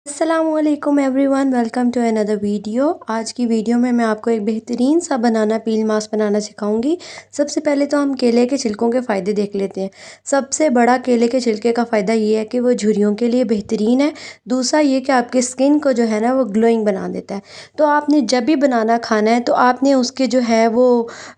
अस्सलामुअलैकुम everyone, welcome to another video. आज की वीडियो में मैं आपको एक बेहतरीन सा बनाना पील मास्क बनाना सिखाऊंगी। सबसे पहले तो हम केले के छिलकों के फ़ायदे देख लेते हैं। सबसे बड़ा केले के छिलके का फ़ायदा ये है कि वो झुर्रियों के लिए बेहतरीन है। दूसरा ये कि आपके स्किन को जो है ना वो ग्लोइंग बना देता है। तो आपने जब भी बनाना खाना है तो आपने उसके जो है वो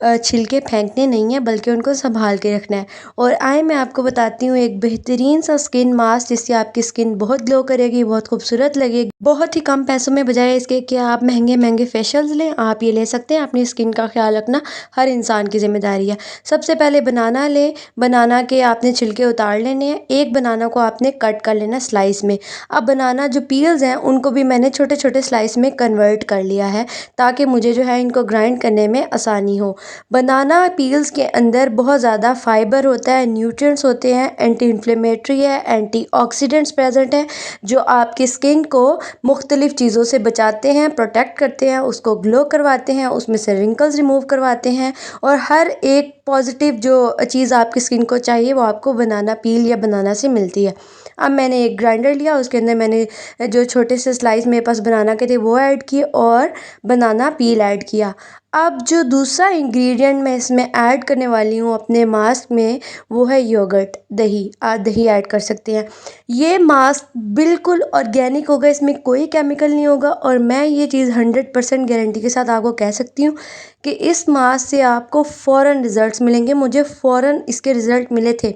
छिलके फेंकने नहीं है, बल्कि उनको संभाल के रखना है। और आए मैं आपको बताती हूँ एक बेहतरीन सा स्किन मास्क, जिससे आपकी स्किन बहुत ग्लो करेगी, बहुत खूबसूरत लगेगी। बहुत ही कम पैसों में, बजाय इसके कि आप महंगे महंगे फेशियल्स लें, आप ये ले सकते हैं। अपनी स्किन का ख्याल रखना हर इंसान की जिम्मेदारी है। सबसे पहले बनाना लें। बनाना के आपने छिलके उतार लेने हैं। एक बनाना को आपने कट कर लेना स्लाइस में। अब बनाना जो पील्स हैं उनको भी मैंने छोटे छोटे स्लाइस में कन्वर्ट कर लिया है, ताकि मुझे जो है इनको ग्राइंड करने में आसानी हो। बनाना पील्स के अंदर बहुत ज़्यादा फाइबर होता है, न्यूट्रिएंट्स होते हैं, एंटी इन्फ्लेमेटरी है, एंटीऑक्सीडेंट्स प्रेजेंट है, जो आपकी स्किन को मुख्तलिफ चीज़ों से बचाते हैं, प्रोटेक्ट करते हैं, उसको ग्लो करवाते हैं, उसमें से रिंकल्स रिमूव करवाते हैं। और हर एक पॉजिटिव जो चीज़ आपकी स्किन को चाहिए वो आपको बनाना पील या बनाना से मिलती है। अब मैंने एक ग्राइंडर लिया, उसके अंदर मैंने जो छोटे से स्लाइस मेरे पास बनाना के थे वो ऐड किए और बनाना पील ऐड किया। अब जो दूसरा इंग्रेडिएंट मैं इसमें ऐड करने वाली हूँ अपने मास्क में, वो है योगर्ट, दही। आप दही ऐड कर सकते हैं। ये मास्क बिल्कुल ऑर्गेनिक होगा, इसमें कोई केमिकल नहीं होगा। और मैं ये चीज़ 100% गारंटी के साथ आपको कह सकती हूँ कि इस मास्क से आपको फ़ौरन रिज़ल्ट्स मिलेंगे। मुझे फ़ौरन इसके रिज़ल्ट मिले थे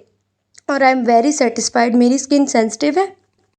और आई एम वेरी सेटिस्फाइड। मेरी स्किन सेंसिटिव है,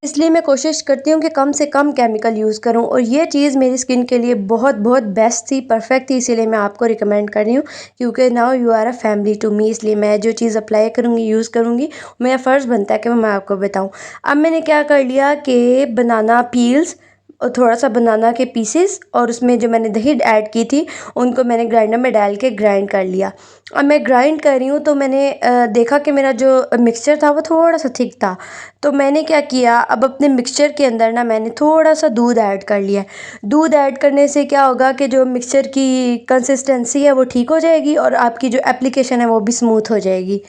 इसलिए मैं कोशिश करती हूँ कि कम से कम केमिकल यूज़ करूँ, और ये चीज़ मेरी स्किन के लिए बहुत बहुत बेस्ट थी, परफेक्ट थी। इसीलिए मैं आपको रिकमेंड कर रही हूँ, क्योंकि now you are a family to me. इसलिए मैं जो चीज़ अप्लाई करूँगी, यूज़ करूँगी, मेरा फ़र्ज़ बनता है कि मैं आपको बताऊँ। अब मैंने क्या कर लिया कि बनाना पील्स और थोड़ा सा बनाना के पीसेस और उसमें जो मैंने दही ऐड की थी उनको मैंने ग्राइंडर में डाल के ग्राइंड कर लिया। अब मैं ग्राइंड कर रही हूँ तो मैंने देखा कि मेरा जो मिक्सचर था वो थोड़ा सा थिक था। तो मैंने क्या किया, अब अपने मिक्सचर के अंदर ना मैंने थोड़ा सा दूध ऐड कर लिया। दूध ऐड करने से क्या होगा कि जो मिक्सचर की कंसिस्टेंसी है वो ठीक हो जाएगी और आपकी जो एप्लीकेशन है वो भी स्मूथ हो जाएगी।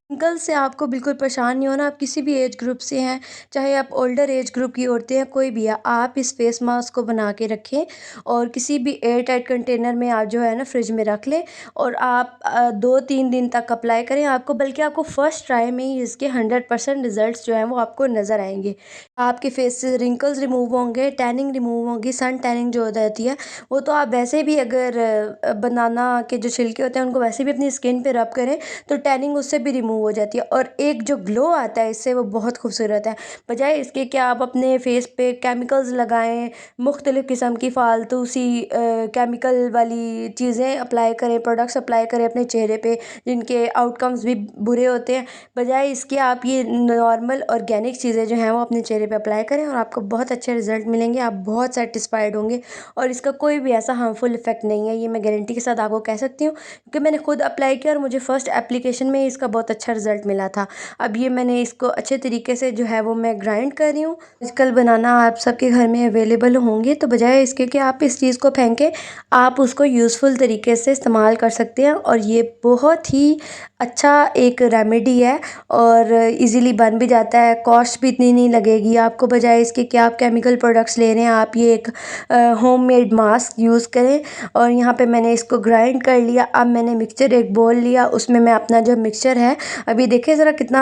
रिंकल से आपको बिल्कुल परेशान नहीं होना। आप किसी भी एज ग्रुप से हैं, चाहे आप ओल्डर एज ग्रुप की औरतें हैं, कोई भी है, आप इस फेस मास्क को बना के रखें और किसी भी एयर टाइट कंटेनर में आप जो है ना फ्रिज में रख लें। और आप 2-3 दिन तक अप्लाई करें। आपको बल्कि आपको फर्स्ट ट्राई में ही इसके 100% रिजल्ट्स जो हैं वो आपको नज़र आएंगे। आपके फेस से रिंकल्स रिमूव होंगे, टैनिंग रिमूव होगी। सन टैनिंग जो हो जाती है वो तो आप वैसे भी अगर बनाना के जो छिलके होते हैं उनको वैसे भी अपनी स्किन पे रब करें तो टैनिंग उससे भी रिमूव हो जाती है, और एक जो ग्लो आता है इससे वो बहुत खूबसूरत है। बजाय इसके कि आप अपने फेस पे केमिकल्स लगाएं, मुख्तलिफ़ किस्म की फ़ालतू सी केमिकल वाली चीज़ें अप्लाई करें, प्रोडक्ट्स अप्लाई करें अपने चेहरे पे, जिनके आउटकम्स भी बुरे होते हैं। बजाय इसके आप ये नॉर्मल ऑर्गेनिक चीज़ें जो हैं वो अपने चेहरे पे अप्लाई करें और आपको बहुत अच्छे रिजल्ट मिलेंगे। आप बहुत सेटिस्फाइड होंगे और इसका कोई भी ऐसा हार्मफुल इफेक्ट नहीं है, ये मैं गारंटी के साथ आपको कह सकती हूँ, क्योंकि मैंने खुद अप्लाई किया और मुझे फ़र्स्ट एप्लीकेशन में इसका बहुत अच्छा रिजल्ट मिला था। अब ये मैंने इसको अच्छे तरीके से जो है वो मैं ग्राइंड कर रही हूँ। आजकल बनाना आप सबके घर में अवेलेबल होंगे, तो बजाय इसके कि आप इस चीज़ को फेंकें, आप उसको यूज़फुल तरीके से इस्तेमाल कर सकते हैं। और ये बहुत ही अच्छा एक रेमेडी है और इजीली बन भी जाता है। कॉस्ट भी इतनी नहीं लगेगी आपको, बजाय इसके कि आप केमिकल प्रोडक्ट्स ले रहे हैं, आप ये एक होममेड मास्क यूज़ करें। और यहाँ पे मैंने इसको ग्राइंड कर लिया। अब मैंने मिक्सचर एक बोल लिया, उसमें मैं अपना जो मिक्सचर है, अभी देखिए ज़रा कितना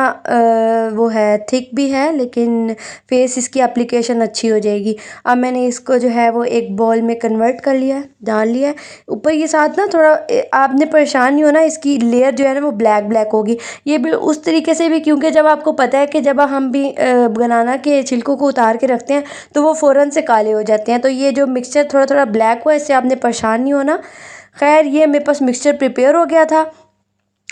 वो है, थिक भी है, लेकिन फेस इसकी एप्लीकेशन अच्छी हो जाएगी। अब मैंने इसको जो है वो एक बॉल में कन्वर्ट कर लिया, डाल लिया। ऊपर के साथ ना थोड़ा आपने परेशान नहीं होना, इसकी लेयर जो है ना वो ब्लैक ब्लैक होगी। ये भी उस तरीके से भी, क्योंकि जब आपको पता है कि जब हम भी बनाना के छिलकों को उतार के रखते हैं तो वो फ़ौरन से काले हो जाते हैं। तो ये जो मिक्सचर थोड़ा थोड़ा ब्लैक हुआ, इससे आपने परेशान नहीं होना। खैर, ये मेरे पास मिक्सचर प्रिपेयर हो गया था।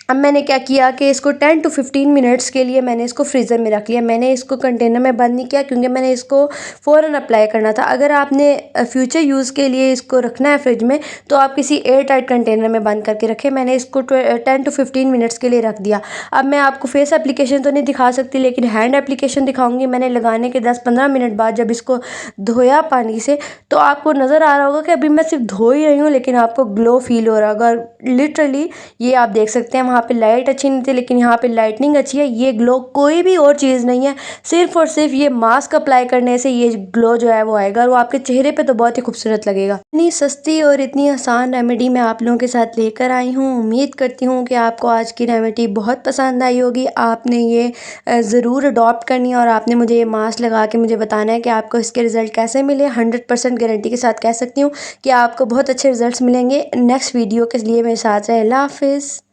अब मैंने क्या किया कि इसको 10 to 15 मिनट्स के लिए मैंने इसको फ्रीज़र में रख लिया। मैंने इसको कंटेनर में बंद नहीं किया, क्योंकि मैंने इसको फ़ौरन अप्लाई करना था। अगर आपने फ्यूचर यूज़ के लिए इसको रखना है फ्रिज में, तो आप किसी एयर टाइट कंटेनर में बंद करके रखें। मैंने इसको 10 to 15 मिनट्स के लिए रख दिया। अब मैं आपको फेस एप्लीकेशन तो नहीं दिखा सकती, लेकिन हैंड एप्लीकेशन दिखाऊंगी। मैंने लगाने के 10-15 मिनट बाद जब इसको धोया पानी से, तो आपको नज़र आ रहा होगा कि अभी मैं सिर्फ धो ही रही हूँ, लेकिन आपको ग्लो फील हो रहा होगा। लिटरली ये आप देख सकते हैं, वहाँ पे लाइट अच्छी नहीं थी लेकिन यहाँ पे लाइटनिंग अच्छी है। ये ग्लो कोई भी और चीज़ नहीं है, सिर्फ और सिर्फ ये मास्क अप्लाई करने से ये ग्लो जो है वो आएगा और वो आपके चेहरे पे तो बहुत ही खूबसूरत लगेगा। इतनी सस्ती और इतनी आसान रेमेडी मैं आप लोगों के साथ लेकर आई हूँ। उम्मीद करती हूँ कि आपको आज की रेमेडी बहुत पसंद आई होगी। आपने ये ज़रूर अडॉप्ट करनी है और आपने मुझे ये मास्क लगा के मुझे बताना है कि आपको इसके रिज़ल्ट कैसे मिले। 100% गारंटी के साथ कह सकती हूँ कि आपको बहुत अच्छे रिजल्ट्स मिलेंगे। नेक्स्ट वीडियो के लिए मेरे साथ रहे। अल्लाह हाफिज़।